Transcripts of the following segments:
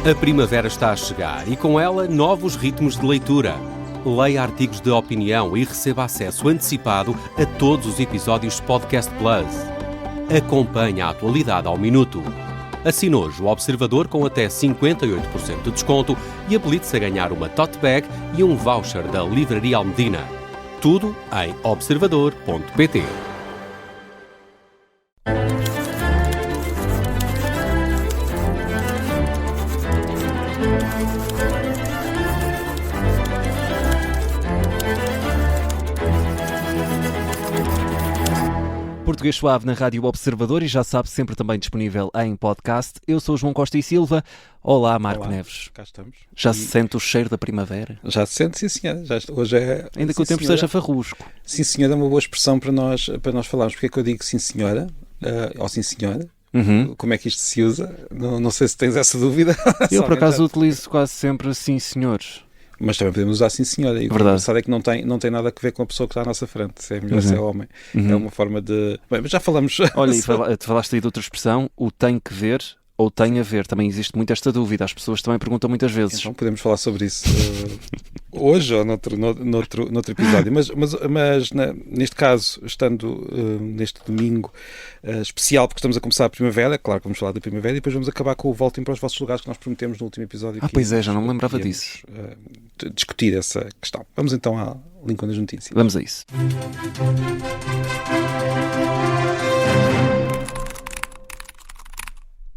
A primavera está a chegar e com ela novos ritmos de leitura. Leia artigos de opinião e receba acesso antecipado a todos os episódios de Podcast Plus. Acompanhe a atualidade ao minuto. Assine hoje o Observador com até 58% de desconto e habilite-se a ganhar uma tote bag e um voucher da Livraria Almedina. Tudo em observador.pt. Português Suave na Rádio Observador e já sabe, sempre também disponível em podcast. Eu sou o João Costa e Silva. Olá, Marco Olá, Neves. cá estamos. Já se sente o cheiro da primavera? Já se sente, sim senhora. Hoje é... Ainda que sim, o tempo senhora. esteja farrusco. Sim senhora é uma boa expressão para nós falarmos. Porque é que eu digo sim senhora? Ou sim senhora? Como é que isto se usa? Não sei se tens essa dúvida. Eu, por acaso, utilizo quase sempre sim, senhores. Mas também podemos usar sim senhora. E o que é Verdade. engraçado é que não tem nada a ver com a pessoa que está à nossa frente. Se é mulher, se é homem. É uma forma de... Bem, mas já falamos... Olha, e falaste aí de outra expressão, o tem que ver ou tem a ver. Também existe muito esta dúvida. As pessoas também perguntam muitas vezes. Então podemos falar sobre isso hoje ou noutro episódio. Mas neste caso, estando neste domingo especial, porque estamos a começar a primavera, claro que vamos falar da primavera, e depois vamos acabar com o Voltem para os Vossos Lugares que nós prometemos no último episódio. Pois é, já não me lembrava disso. Discutir essa questão. Vamos então à Lincoln das Notícias. Vamos a isso.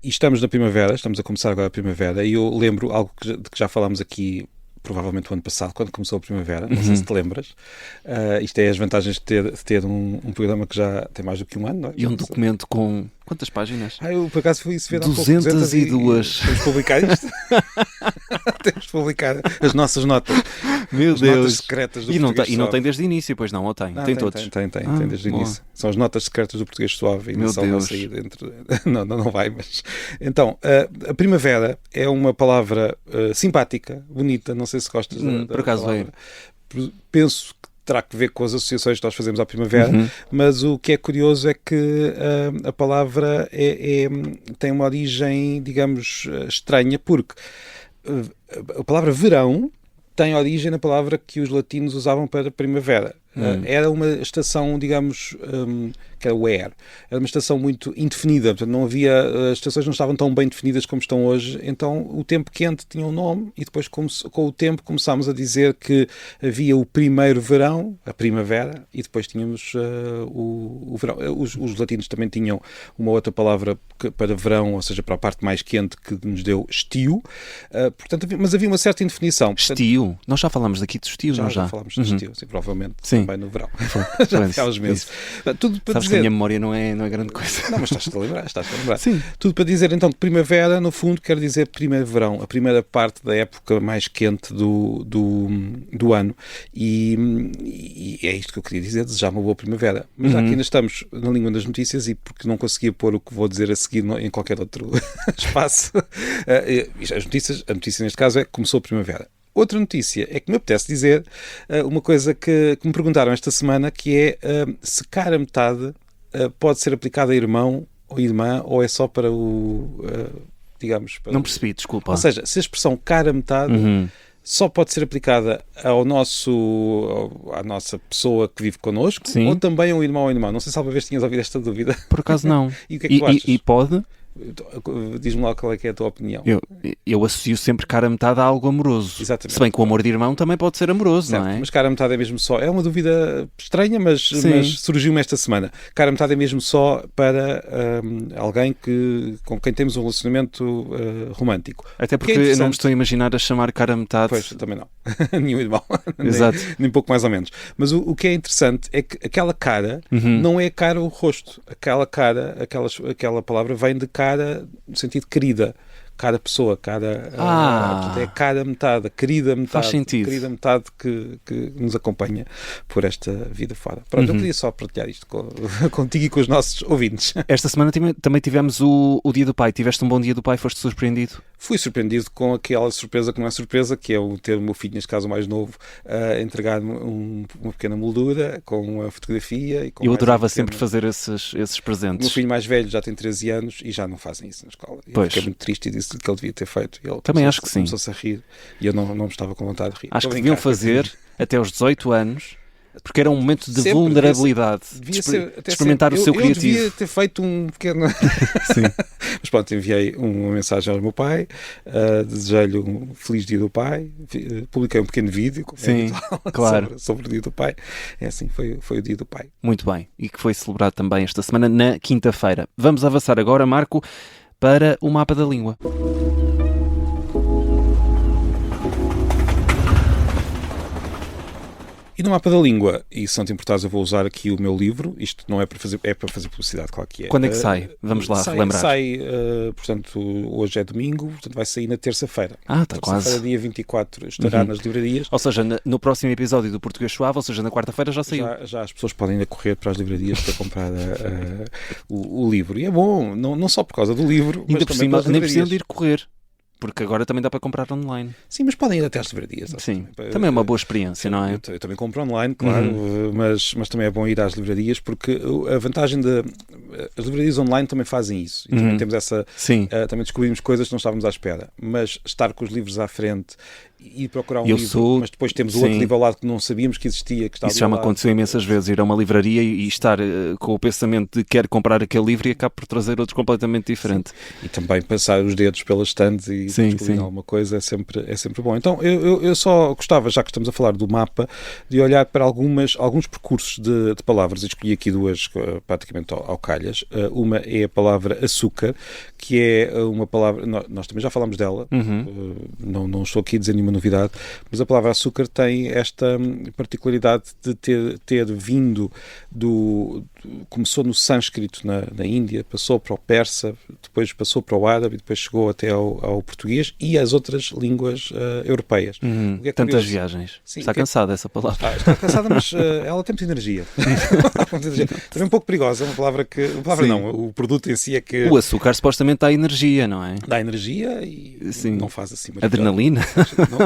E estamos na primavera, estamos a começar agora a primavera, e eu lembro algo de que já falámos aqui, provavelmente o ano passado, quando começou a primavera, não sei se te lembras. Isto é as vantagens de ter um programa que já tem mais do que um ano, não é? E um documento com... quantas páginas? Eu por acaso fui isso ver há pouco. 202. Temos de publicar isto? Temos de publicar as nossas notas. Meu as Deus. Notas secretas do E não Português tem Suave. desde o início, pois não? Ou tem? Tem todos? Tem desde o boa. início. São as notas secretas do Português Suave. E Meu não só vão Deus. sair dentro... Não vai, mas... Então, a primavera é uma palavra simpática, bonita, não sei se gostas da por acaso palavra. Penso que terá que ver com as associações que nós fazemos à primavera, mas o que é curioso é que a palavra tem uma origem, digamos, estranha, porque a palavra verão tem origem na palavra que os latinos usavam para primavera. Era uma estação, digamos, que era o era uma estação muito indefinida, portanto não havia, as estações não estavam tão bem definidas como estão hoje, então o tempo quente tinha um nome e depois com o tempo começámos a dizer que havia o primeiro verão, a primavera, e depois tínhamos o verão. Os latinos também tinham uma outra palavra para verão, ou seja, para a parte mais quente, que nos deu estio, portanto, mas havia uma certa indefinição. Estio? Nós já falámos aqui de estio, não já? Já falámos de estio, sim, provavelmente. Sim. Também no verão. Já há uns meses. Tudo para Sabes dizer... que a minha memória não é grande coisa. Não, mas estás-te a lembrar. Sim. Tudo para dizer então que primavera, no fundo, quer dizer primeiro verão, a primeira parte da época mais quente do ano. E é isto que eu queria dizer, desejar uma boa primavera. Mas já que ainda estamos na língua das notícias e porque não conseguia pôr o que vou dizer a seguir em qualquer outro espaço, a notícia neste caso é que começou a primavera. Outra notícia é que me apetece dizer uma coisa que me perguntaram esta semana, que é se cara metade pode ser aplicada a irmão ou irmã, ou é só para o, digamos... Para Não percebi, desculpa. Ou seja, se a expressão cara metade só pode ser aplicada à nossa pessoa que vive connosco, Sim. ou também a um irmão ou irmã. Não sei se alguma vez tinhas ouvido esta dúvida. Por acaso não. E o que é que tu achas? E pode? Diz-me lá qual é que é a tua opinião. Eu associo sempre cara metade a algo amoroso. Exatamente. Se bem que o amor de irmão também pode ser amoroso, Certo, não é? mas cara metade é mesmo só... É uma dúvida estranha, mas surgiu-me esta semana. Cara metade é mesmo só para alguém com quem temos um relacionamento romântico. Até porque eu não me estou a imaginar a chamar cara metade. Pois, também não. Nenhum irmão. Exato. Nem pouco mais ou menos. Mas o que é interessante é que aquela cara não é cara o rosto. Aquela cara, aquela palavra vem de cara no sentido querida. Cara pessoa, cara... portanto, é cara metade, querida metade. Faz sentido. Querida metade que nos acompanha por esta vida fora. Pronto, eu queria só partilhar isto contigo e com os nossos ouvintes. Esta semana também tivemos o Dia do Pai. Tiveste um bom Dia do Pai? Foste surpreendido? Fui surpreendido com aquela surpresa que não é surpresa, que é ter o meu filho, neste caso o mais novo, a entregar-me uma pequena moldura com uma fotografia. E com eu adorava sempre fazer esses presentes. O meu filho mais velho já tem 13 anos e já não fazem isso na escola. Eu fiquei muito triste e disse disse que ele devia ter feito. Ele também acho que sim. Começou-se a rir e eu não estava com vontade de rir. Acho que deviam fazer até aos 18 anos, porque era um momento de vulnerabilidade, de experimentar o seu criativo. Eu devia ter feito um pequeno... Sim. Mas pronto, enviei uma mensagem ao meu pai, desejei-lhe um feliz dia do pai, publiquei um pequeno vídeo claro. sobre o dia do pai. É assim, foi o dia do pai. Muito bem, e que foi celebrado também esta semana na quinta-feira. Vamos avançar agora, Marco, para o mapa da língua. E no mapa da língua, e se não te importares, eu vou usar aqui o meu livro. Isto não é para fazer, é para fazer publicidade, claro que é. Quando é que sai? Vamos lá relembrar. Portanto, hoje é domingo, portanto vai sair na terça-feira. Está quase. Terça-feira, dia 24, estará nas livrarias. Ou seja, no próximo episódio do Português Suave, ou seja, na quarta-feira já saiu. Já as pessoas podem ainda correr para as livrarias para comprar o livro. E é bom, não só por causa do livro, mas também pelas livrarias. Nem precisam de ir correr. Porque agora também dá para comprar online. Sim, mas podem ir até às livrarias. Sim, também é uma boa experiência, não é? Eu também compro online, claro, mas também é bom ir às livrarias, porque a vantagem as livrarias online também fazem isso. E também temos essa... também descobrimos coisas que não estávamos à espera. Mas estar com os livros à frente e procurar um livro, mas depois temos o outro livro ao lado que não sabíamos que existia. Que está isso já me aconteceu imensas vezes, ir a uma livraria e estar com o pensamento de quero comprar aquele livro e acabo por trazer outro completamente diferente. E também passar os dedos pelas estantes e descobrir alguma coisa é sempre bom. Então eu só gostava, já que estamos a falar do mapa, de olhar para alguns percursos de palavras. Eu escolhi aqui duas praticamente ao calhas. Uma é a palavra açúcar, que é uma palavra, nós também já falámos dela, não estou aqui a dizer nenhuma novidade, mas a palavra açúcar tem esta particularidade de ter vindo começou no sânscrito na Índia, passou para o persa, depois passou para o árabe e depois chegou até ao português e às outras línguas europeias. Tantas viagens. Sim, está cansada essa palavra. Está cansada, mas ela tem muita energia. Também um pouco perigosa, uma palavra não, o produto em si é que... O açúcar supostamente dá energia, não é? Dá energia e não faz assim adrenalina.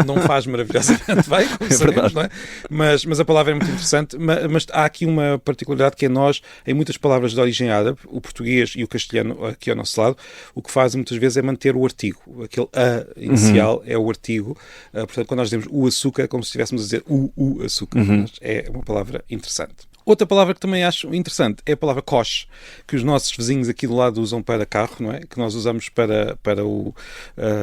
Não faz maravilhosamente bem, como sabemos, não é? Mas a palavra é muito interessante, mas há aqui uma particularidade que é nós, em muitas palavras de origem árabe, o português e o castelhano aqui ao nosso lado, o que fazem muitas vezes é manter o artigo. Aquele a inicial é o artigo. Portanto, quando nós dizemos o açúcar, é como se estivéssemos a dizer o açúcar. É uma palavra interessante. Outra palavra que também acho interessante é a palavra coche, que os nossos vizinhos aqui do lado usam para carro, não é? Que nós usamos para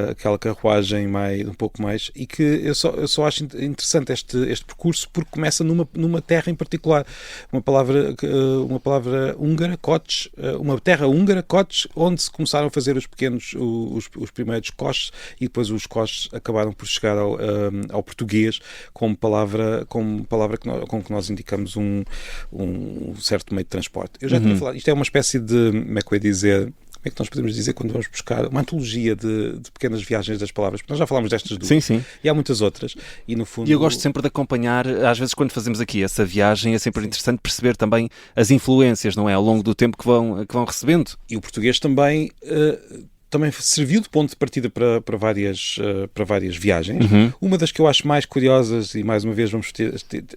aquela carruagem um pouco mais, e que eu só acho interessante este percurso porque começa numa terra em particular. Uma palavra húngara, coche, uma terra húngara, coche, onde se começaram a fazer os primeiros coches e depois os coches acabaram por chegar ao português como palavra com que nós indicamos um certo meio de transporte. Eu já tinha falado, isto é uma espécie de, como é que eu ia dizer, como é que nós podemos dizer quando vamos buscar uma antologia de pequenas viagens das palavras, porque nós já falámos destas duas. Sim. E há muitas outras. E no fundo... E eu gosto sempre de acompanhar, às vezes quando fazemos aqui essa viagem, é sempre interessante perceber também as influências, não é? Ao longo do tempo que vão recebendo. E o português também serviu de ponto de partida para várias viagens. Uma das que eu acho mais curiosas, e mais uma vez vamos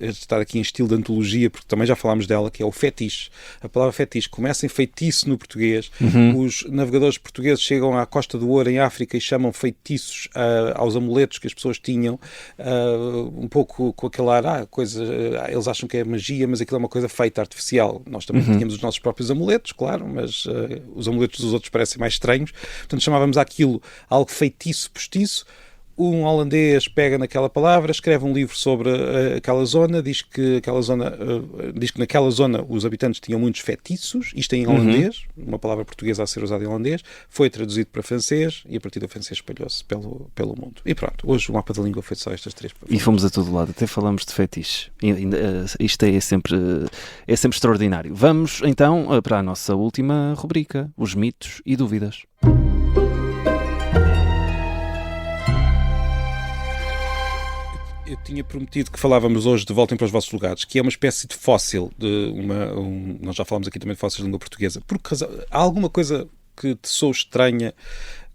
estar aqui em estilo de antologia, porque também já falámos dela, que é o fetiche. A palavra fetiche começa em feitiço no português. Os navegadores portugueses chegam à Costa do Ouro, em África, e chamam feitiços aos amuletos que as pessoas tinham, um pouco com aquele ar, eles acham que é magia, mas aquilo é uma coisa feita, artificial. Nós também tínhamos os nossos próprios amuletos, claro, mas os amuletos dos outros parecem mais estranhos. Portanto, chamávamos aquilo algo feitiço, postiço. Um holandês pega naquela palavra, escreve um livro sobre aquela zona, diz que naquela zona os habitantes tinham muitos feitiços, isto em holandês, uma palavra portuguesa a ser usada em holandês, foi traduzido para francês e a partir do francês espalhou-se pelo mundo. E pronto, hoje o mapa da língua foi só estas três. E fomos a todo lado, até falamos de fetiche. Isto é sempre extraordinário. Vamos então para a nossa última rubrica, os mitos e dúvidas. Eu tinha prometido que falávamos hoje de Voltem para os Vossos Lugares, que é uma espécie de fóssil, nós já falámos aqui também de fósseis de língua portuguesa. Por que razão? Há alguma coisa que te sou estranha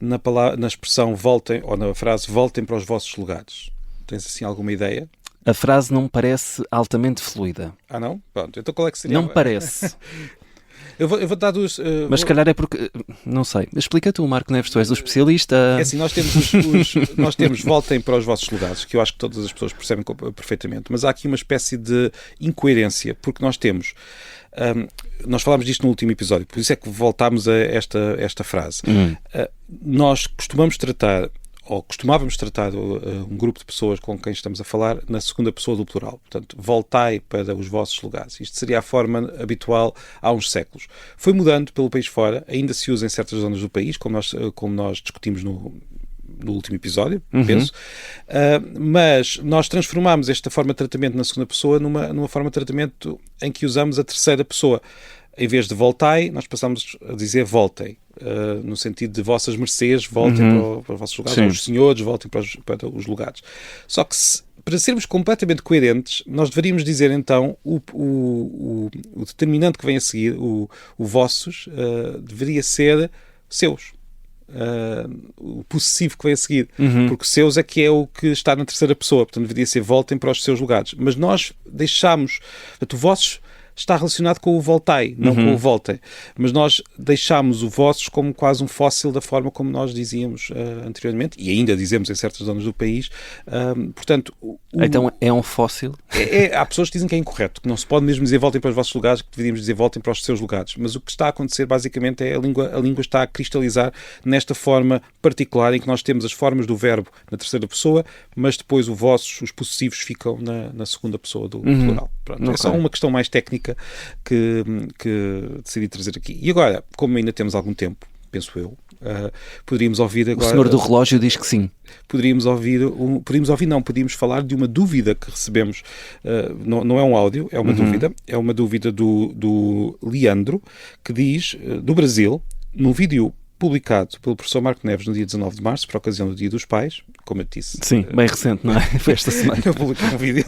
na expressão voltem, ou na frase voltem para os vossos lugares? Tens assim alguma ideia? A frase não me parece altamente fluida. Ah, não? Pronto, então qual é que seria? Não parece. Eu vou dar duas... Mas se calhar é porque... Não sei. Explica tu, Marco Neves, tu és o especialista. É assim, nós temos voltem para os vossos lugares, que eu acho que todas as pessoas percebem perfeitamente, mas há aqui uma espécie de incoerência, porque nós temos... nós falámos disto no último episódio, por isso é que voltámos a esta frase. Nós costumávamos tratar um grupo de pessoas com quem estamos a falar na segunda pessoa do plural. Portanto, voltai para os vossos lugares. Isto seria a forma habitual há uns séculos. Foi mudando pelo país fora, ainda se usa em certas zonas do país, como nós discutimos no último episódio, penso, mas nós transformámos esta forma de tratamento na segunda pessoa numa forma de tratamento em que usamos a terceira pessoa. Em vez de voltai, nós passamos a dizer voltem, no sentido de vossas mercês, voltem para os vossos lugares, ou os senhores, voltem para os lugares. Só que para sermos completamente coerentes, nós deveríamos dizer então o determinante que vem a seguir, o vossos, deveria ser seus. O possessivo que vem a seguir, porque seus é que é o que está na terceira pessoa, portanto deveria ser voltem para os seus lugares, mas nós deixámos, portanto, o vossos está relacionado com o voltai, não com o voltem, mas nós deixámos o vossos como quase um fóssil da forma como nós dizíamos anteriormente, e ainda dizemos em certas zonas do país. Portanto, então é um fóssil? Há pessoas que dizem que é incorreto, que não se pode mesmo dizer voltem para os vossos lugares, que deveríamos dizer voltem para os seus lugares, mas o que está a acontecer basicamente é a língua está a cristalizar nesta forma particular em que nós temos as formas do verbo na terceira pessoa, mas depois os possessivos ficam na segunda pessoa do plural. Pronto, é só uma questão mais técnica que decidi trazer aqui. E agora, como ainda temos algum tempo, penso eu, poderíamos ouvir agora... O senhor do relógio diz que sim. Podíamos falar de uma dúvida que recebemos. Não é um áudio, é uma dúvida. É uma dúvida do Leandro, que diz, do Brasil, num vídeo publicado pelo professor Marco Neves no dia 19 de março, por ocasião do Dia dos Pais, como eu te disse. Sim, bem recente, não é? Foi esta semana. Eu publiquei um vídeo.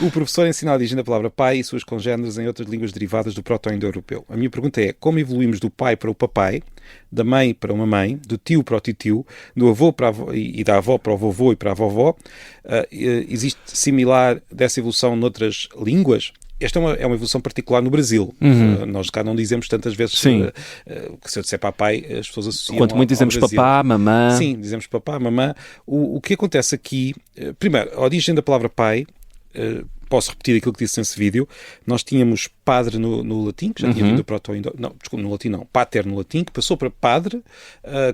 O professor ensina a origem da palavra pai e suas congêneres em outras línguas derivadas do proto-indo-europeu. A minha pergunta é, como evoluímos do pai para o papai, da mãe para uma mãe, do tio para o titio, do avô para a avó, e da avó para o vovô e para a vovó? Existe similar dessa evolução noutras línguas? Esta é uma evolução particular no Brasil. Nós cá não dizemos tantas vezes que se eu disser papai, as pessoas associam Quanto muito dizemos papá, mamã. Sim, dizemos papá, mamã. O que acontece aqui, primeiro, a origem da palavra pai, posso repetir aquilo que disse nesse vídeo, nós tínhamos padre no latim, que já tinha vindo do proto-indo... Não, desculpa, no latim não. Pater no latim, que passou para padre,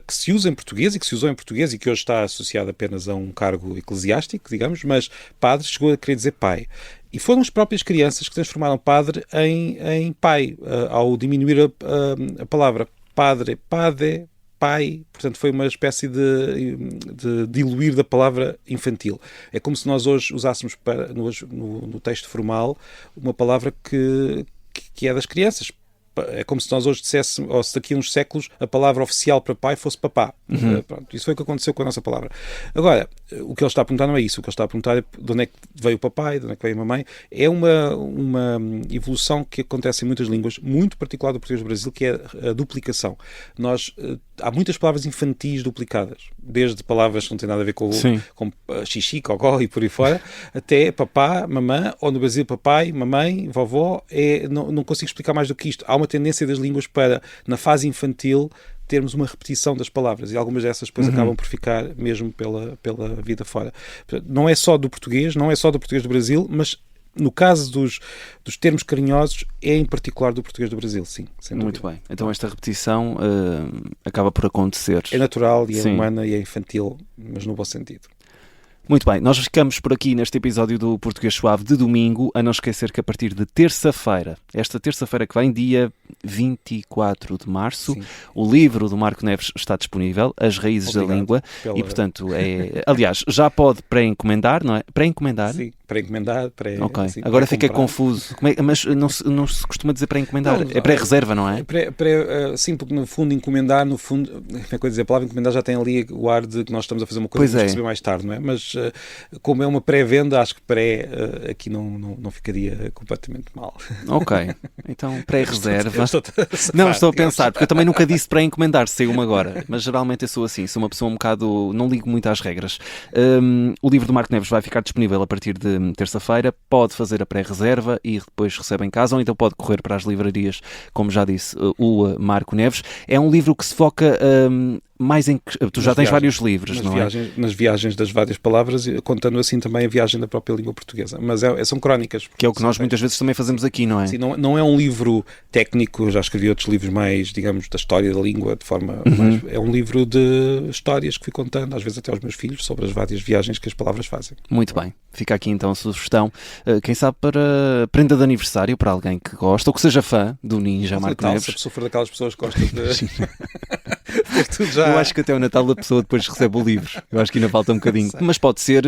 que se usa em português e que se usou em português e que hoje está associado apenas a um cargo eclesiástico, digamos, mas padre chegou a querer dizer pai. E foram as próprias crianças que transformaram padre em pai, ao diminuir a palavra padre, pai, portanto foi uma espécie de diluir da palavra infantil. É como se nós hoje usássemos no texto formal uma palavra que é das crianças. É como se nós hoje disséssemos, ou se daqui a uns séculos a palavra oficial para pai fosse papá. Pronto, isso foi o que aconteceu com a nossa palavra. Agora, o que ele está a perguntar não é isso. O que ele está a perguntar é de onde é que veio o papai, de onde é que veio a mamãe. É uma evolução que acontece em muitas línguas, muito particular do português do Brasil, que é a duplicação. Há muitas palavras infantis duplicadas, desde palavras que não têm nada a ver com xixi, cocó e por aí fora, até papá, mamã, ou no Brasil papai, mamãe, vovó. Não consigo explicar mais do que isto. Há uma tendência das línguas para, na fase infantil, termos uma repetição das palavras, e algumas dessas depois acabam por ficar mesmo pela vida fora. Não é só do português, não é só do português do Brasil, mas no caso dos termos carinhosos, é em particular do português do Brasil, sim. Muito bem. Então esta repetição acaba por acontecer. É natural e é humana e é infantil, mas no bom sentido. Muito bem, nós ficamos por aqui neste episódio do Português Suave de domingo, a não esquecer que a partir de terça-feira, esta terça-feira que vem, dia 24 de março, o livro do Marco Neves está disponível, As Raízes da Língua, e portanto, aliás, já pode pré-encomendar, não é? Pré-encomendar? Sim, pré-encomendar. Ok, agora fiquei confuso, mas não se costuma dizer pré-encomendar, é pré-reserva, não é? Sim, porque no fundo encomendar, como é que eu dizer, a palavra encomendar já tem ali o ar de que nós estamos a fazer uma coisa que vamos receber mais tarde, não é? Mas como é uma pré-venda, acho que aqui não ficaria completamente mal. Ok, então pré-reserva. Não, estou a pensar, porque eu também nunca disse pré-encomendar, saiu-me agora, mas geralmente eu sou assim, sou uma pessoa um bocado, não ligo muito às regras. O livro do Marco Neves vai ficar disponível a partir de terça-feira, pode fazer a pré-reserva e depois recebe em casa, ou então pode correr para as livrarias, como já disse o Marco Neves. É um livro que se foca mais em... Tu já tens vários livros, não é? Nas viagens das várias palavras, contando assim também a viagem da própria língua portuguesa. Mas são crónicas. Que é o que nós muitas vezes também fazemos aqui, não é? Sim, não é um livro técnico, já escrevi outros livros mais, digamos, da história da língua, de forma mais... É um livro de histórias que fui contando, às vezes até aos meus filhos, sobre as várias viagens que as palavras fazem. Muito bem. Fica aqui então a sugestão, quem sabe para prenda de aniversário, para alguém que gosta, ou que seja fã do Ninja Marco Neves. Se a pessoa for daquelas pessoas que gostam de... tudo já... Eu acho que até o Natal a pessoa depois recebe o livro. Eu acho que ainda falta um bocadinho. Mas pode ser,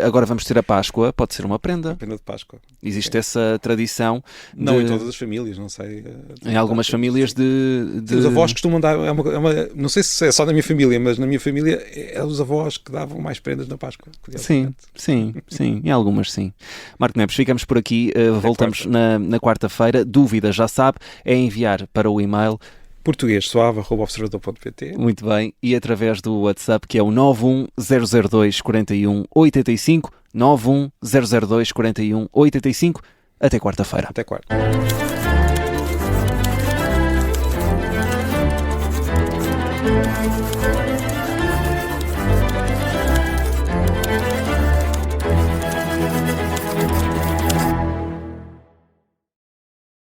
agora vamos ter a Páscoa, pode ser uma prenda. Uma prenda de Páscoa. Existe essa tradição. Não em todas as famílias, não sei. Em algumas famílias de... Sim, os avós costumam dar, não sei se é só na minha família, mas na minha família eram os avós que davam mais prendas na Páscoa. Sim, em algumas sim. Marco Neves, ficamos por aqui, voltamos na quarta-feira. Dúvida, já sabe, é enviar para o e-mail portuguessuave@observador.pt. Muito bem, e através do WhatsApp, que é o 91002 41 85, 91002 41 85. Até quarta-feira. Até quarta.